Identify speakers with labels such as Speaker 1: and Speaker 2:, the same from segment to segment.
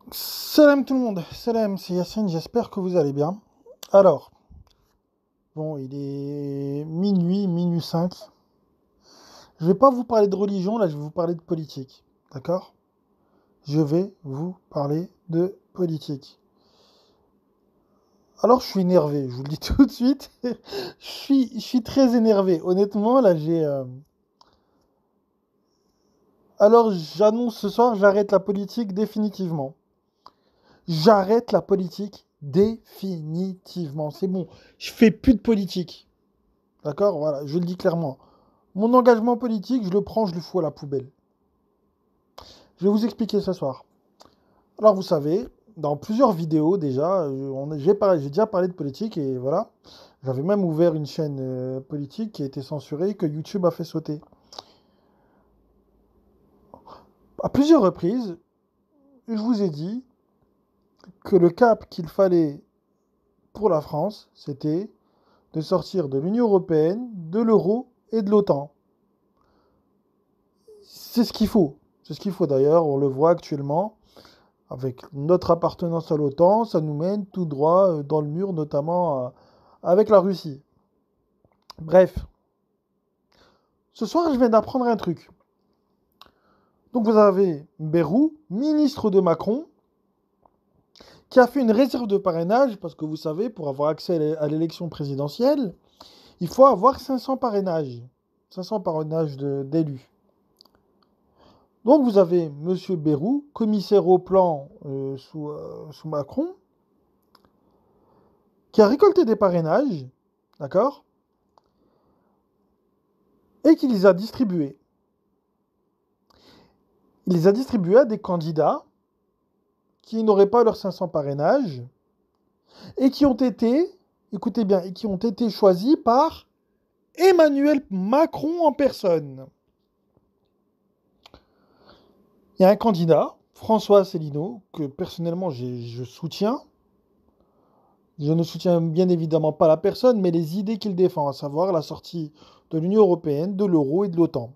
Speaker 1: Salam tout le monde, salam, c'est Yacine, j'espère que vous allez bien. Alors, bon, il est minuit 5. Je vais pas vous parler de religion, là je vais vous parler de politique, d'accord? Je vais vous parler de politique. Alors je suis énervé, je vous le dis tout de suite. Je suis très énervé, honnêtement, là j'ai... Alors j'annonce ce soir, j'arrête la politique définitivement. J'arrête la politique définitivement, c'est bon, je fais plus de politique. D'accord? Voilà, je le dis clairement. Mon engagement politique, je le prends, je le fous à la poubelle. Je vais vous expliquer ce soir. Alors, vous savez, dans plusieurs vidéos déjà, j'ai déjà parlé de politique et voilà. J'avais même ouvert une chaîne politique qui a été censurée, que YouTube a fait sauter. À plusieurs reprises, je vous ai dit que le cap qu'il fallait pour la France, c'était de sortir de l'Union européenne, de l'euro et de l'OTAN. C'est ce qu'il faut. C'est ce qu'il faut d'ailleurs, on le voit actuellement. Avec notre appartenance à l'OTAN, ça nous mène tout droit dans le mur, notamment avec la Russie. Bref, ce soir, je viens d'apprendre un truc. Donc vous avez Bayrou, ministre de Macron, qui a fait une réserve de parrainage, parce que vous savez, pour avoir accès à l'élection présidentielle, il faut avoir 500 parrainages. 500 parrainages d'élus. Donc vous avez M. Bayrou, commissaire au plan sous Macron, qui a récolté des parrainages, d'accord, et qui les a distribués. Il les a distribués à des candidats qui n'auraient pas leurs 500 parrainages et qui ont été, écoutez bien, et qui ont été choisis par Emmanuel Macron en personne. Il y a un candidat, François Asselineau, que personnellement je soutiens. Je ne soutiens bien évidemment pas la personne, mais les idées qu'il défend, à savoir la sortie de l'Union européenne, de l'euro et de l'OTAN.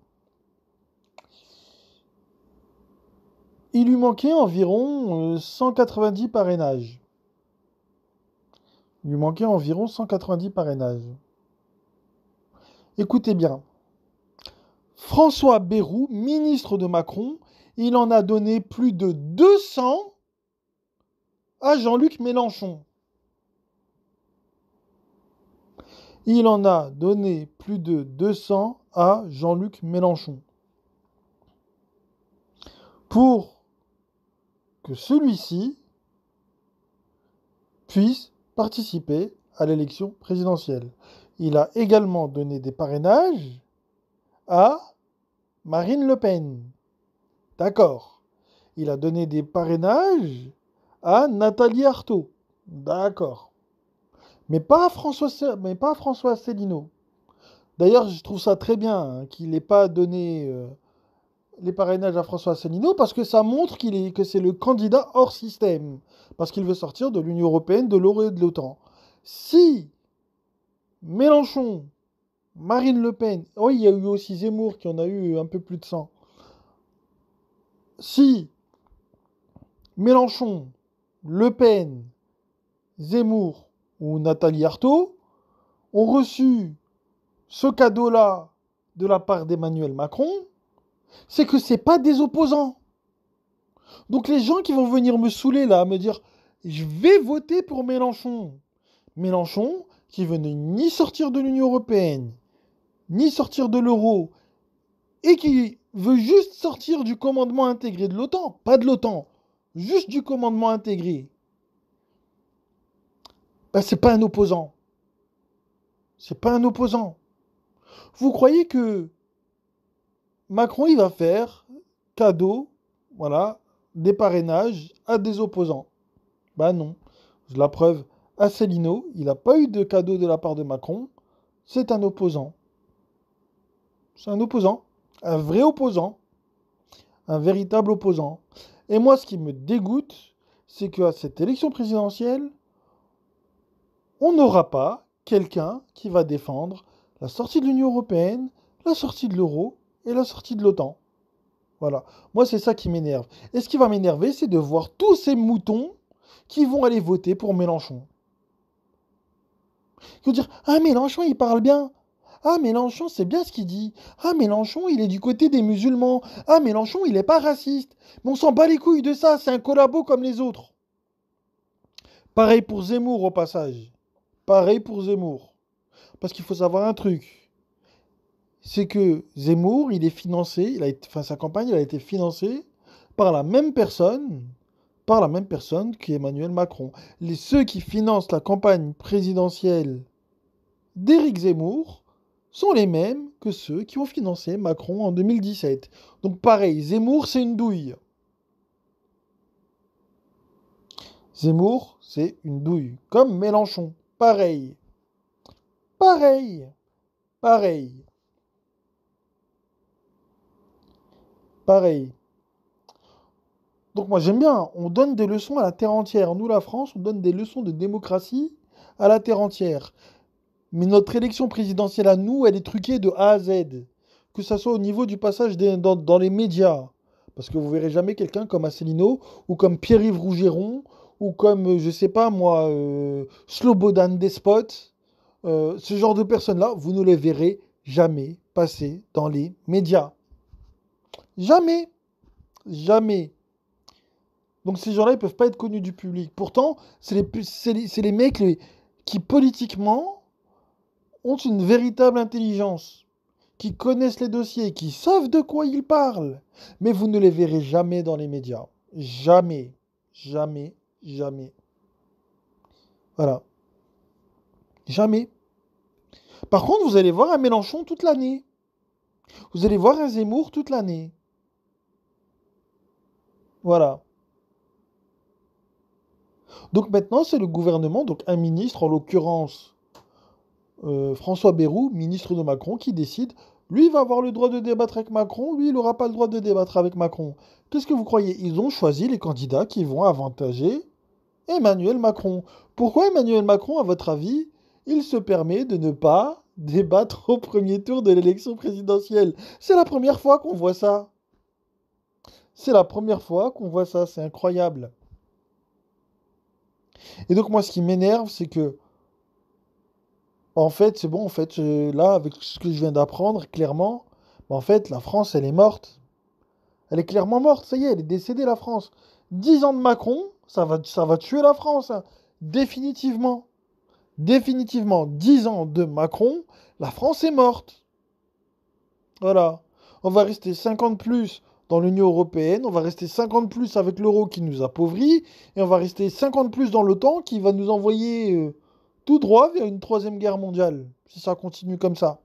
Speaker 1: Il lui manquait environ 190 parrainages. Il lui manquait environ 190 parrainages. Écoutez bien, François Bayrou, ministre de Macron, il en a donné plus de 200 à Jean-Luc Mélenchon. Il en a donné plus de 200 à Jean-Luc Mélenchon. Pour que celui-ci puisse participer à l'élection présidentielle. Il a également donné des parrainages à Marine Le Pen. D'accord. Il a donné des parrainages à Nathalie Arthaud. D'accord. Mais pas François Asselineau. D'ailleurs, je trouve ça très bien qu'il n'ait pas donné les parrainages à François Asselineau parce que ça montre que c'est le candidat hors système. Parce qu'il veut sortir de l'Union européenne, de l'euro et de l'OTAN. Si Mélenchon, Marine Le Pen, oui, il y a eu aussi Zemmour qui en a eu un peu plus de 100. Si Mélenchon, Le Pen, Zemmour ou Nathalie Arthaud ont reçu ce cadeau-là de la part d'Emmanuel Macron, c'est que c'est pas des opposants. Donc les gens qui vont venir me saouler là, me dire je vais voter pour Mélenchon. Mélenchon qui veut ni sortir de l'Union européenne, ni sortir de l'euro, et qui veut juste sortir du commandement intégré de l'OTAN, pas de l'OTAN, juste du commandement intégré. Ben, c'est pas un opposant. C'est pas un opposant. Vous croyez que Macron, il va faire cadeau, voilà, des parrainages à des opposants? Bah non. La preuve, Asselineau, il n'a pas eu de cadeau de la part de Macron. C'est un opposant. C'est un opposant. Un vrai opposant. Un véritable opposant. Et moi, ce qui me dégoûte, c'est qu'à cette élection présidentielle, on n'aura pas quelqu'un qui va défendre la sortie de l'Union européenne, la sortie de l'euro et la sortie de l'OTAN. Voilà. Moi, c'est ça qui m'énerve. Et ce qui va m'énerver, c'est de voir tous ces moutons qui vont aller voter pour Mélenchon. Ils vont dire, ah, Mélenchon, il parle bien. Ah, Mélenchon, c'est bien ce qu'il dit. Ah, Mélenchon, il est du côté des musulmans. Ah, Mélenchon, il n'est pas raciste. Mais on s'en bat les couilles de ça, c'est un collabo comme les autres. Pareil pour Zemmour au passage. Pareil pour Zemmour. Parce qu'il faut savoir un truc. C'est que Zemmour, il est financé, enfin, sa campagne, elle a été financée par la même personne qu'Emmanuel Macron. Ceux qui financent la campagne présidentielle d'Éric Zemmour sont les mêmes que ceux qui ont financé Macron en 2017. Donc pareil, Zemmour, c'est une douille. Zemmour, c'est une douille. Comme Mélenchon. Pareil. Pareil. Pareil. Pareil. Donc moi j'aime bien, on donne des leçons à la terre entière. Nous, la France, on donne des leçons de démocratie à la terre entière. Mais notre élection présidentielle à nous, elle est truquée de A à Z. Que ce soit au niveau du passage dans les médias. Parce que vous verrez jamais quelqu'un comme Asselineau, ou comme Pierre-Yves Rougeron, ou comme, je sais pas moi, Slobodan Despot. Ce genre de personnes-là, vous ne les verrez jamais passer dans les médias. Jamais. Jamais. Donc ces gens-là, ils peuvent pas être connus du public. Pourtant, c'est les mecs qui politiquement ont une véritable intelligence, qui connaissent les dossiers, qui savent de quoi ils parlent. Mais vous ne les verrez jamais dans les médias. Jamais. Jamais. Jamais. Voilà. Jamais. Par contre, vous allez voir un Mélenchon toute l'année. Vous allez voir un Zemmour toute l'année. Voilà. Donc maintenant, c'est le gouvernement, donc un ministre, en l'occurrence François Bayrou, ministre de Macron, qui décide, lui il va avoir le droit de débattre avec Macron, lui il n'aura pas le droit de débattre avec Macron. Qu'est-ce que vous croyez? Ils ont choisi les candidats qui vont avantager Emmanuel Macron. Pourquoi Emmanuel Macron, à votre avis, il se permet de ne pas débattre au premier tour de l'élection présidentielle? C'est la première fois qu'on voit ça. C'est la première fois qu'on voit ça, c'est incroyable. Et donc moi, ce qui m'énerve, c'est que, en fait, c'est bon, en fait, là, avec ce que je viens d'apprendre, clairement, bah, en fait, la France, elle est morte. Elle est clairement morte, ça y est, elle est décédée, la France. 10 ans de Macron, ça va tuer la France, hein. Définitivement. Définitivement, 10 ans de Macron, la France est morte. Voilà. On va rester 50 plus dans l'Union européenne, on va rester 50 plus avec l'euro qui nous appauvrit, et on va rester 50 plus dans l'OTAN qui va nous envoyer tout droit vers une troisième guerre mondiale, si ça continue comme ça.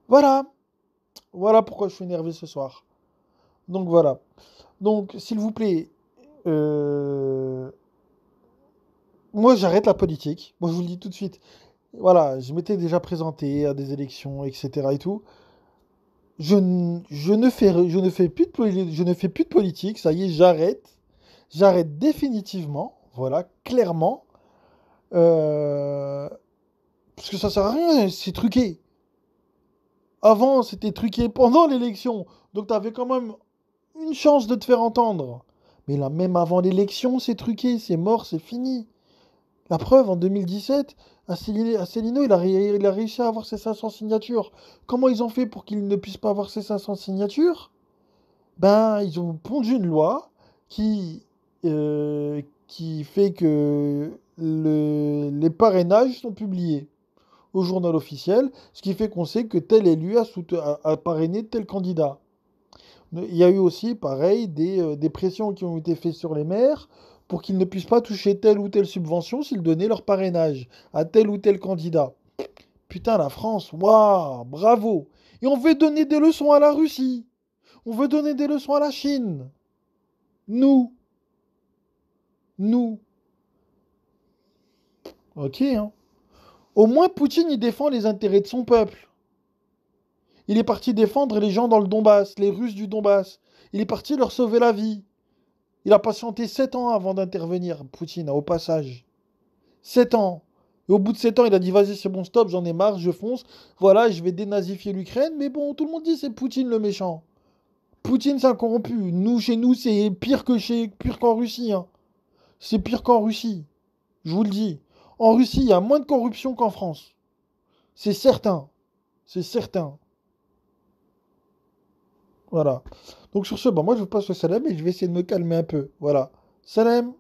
Speaker 1: Voilà. Voilà pourquoi je suis énervé ce soir. Donc voilà. Donc, s'il vous plaît, euh, moi j'arrête la politique. Moi je vous le dis tout de suite. Voilà, je m'étais déjà présenté à des élections, etc. et tout. Je ne fais plus je ne fais plus de politique, ça y est, j'arrête. J'arrête définitivement, voilà, clairement. Euh, Parce que ça sert à rien, c'est truqué. Avant, c'était truqué pendant l'élection. Donc, tu avais quand même une chance de te faire entendre. Mais là, même avant l'élection, c'est truqué, c'est mort, c'est fini. La preuve, en 2017, Asselineau, il a réussi à avoir ses 500 signatures. Comment ils ont fait pour qu'il ne puisse pas avoir ses 500 signatures? Ben, ils ont pondu une loi qui fait que les parrainages sont publiés au journal officiel, ce qui fait qu'on sait que tel élu a parrainé tel candidat. Il y a eu aussi, pareil, des pressions qui ont été faites sur les maires pour qu'ils ne puissent pas toucher telle ou telle subvention s'ils donnaient leur parrainage à tel ou tel candidat. Putain, la France, waouh, bravo! Et on veut donner des leçons à la Russie. On veut donner des leçons à la Chine. Nous, nous. Ok, hein. Au moins, Poutine, il défend les intérêts de son peuple. Il est parti défendre les gens dans le Donbass, les Russes du Donbass. Il est parti leur sauver la vie. Il a patienté 7 ans avant d'intervenir, Poutine, au passage. 7 ans. Et au bout de 7 ans, il a dit, vas-y, c'est bon, stop, j'en ai marre, je fonce. Voilà, je vais dénazifier l'Ukraine. Mais bon, tout le monde dit c'est Poutine le méchant. Poutine, c'est un corrompu. Nous, chez nous, c'est pire qu'en Russie, hein. C'est pire qu'en Russie. Je vous le dis. En Russie, il y a moins de corruption qu'en France. C'est certain. C'est certain. Voilà. Donc sur ce, moi je vous passe le salam et je vais essayer de me calmer un peu. Voilà. Salam.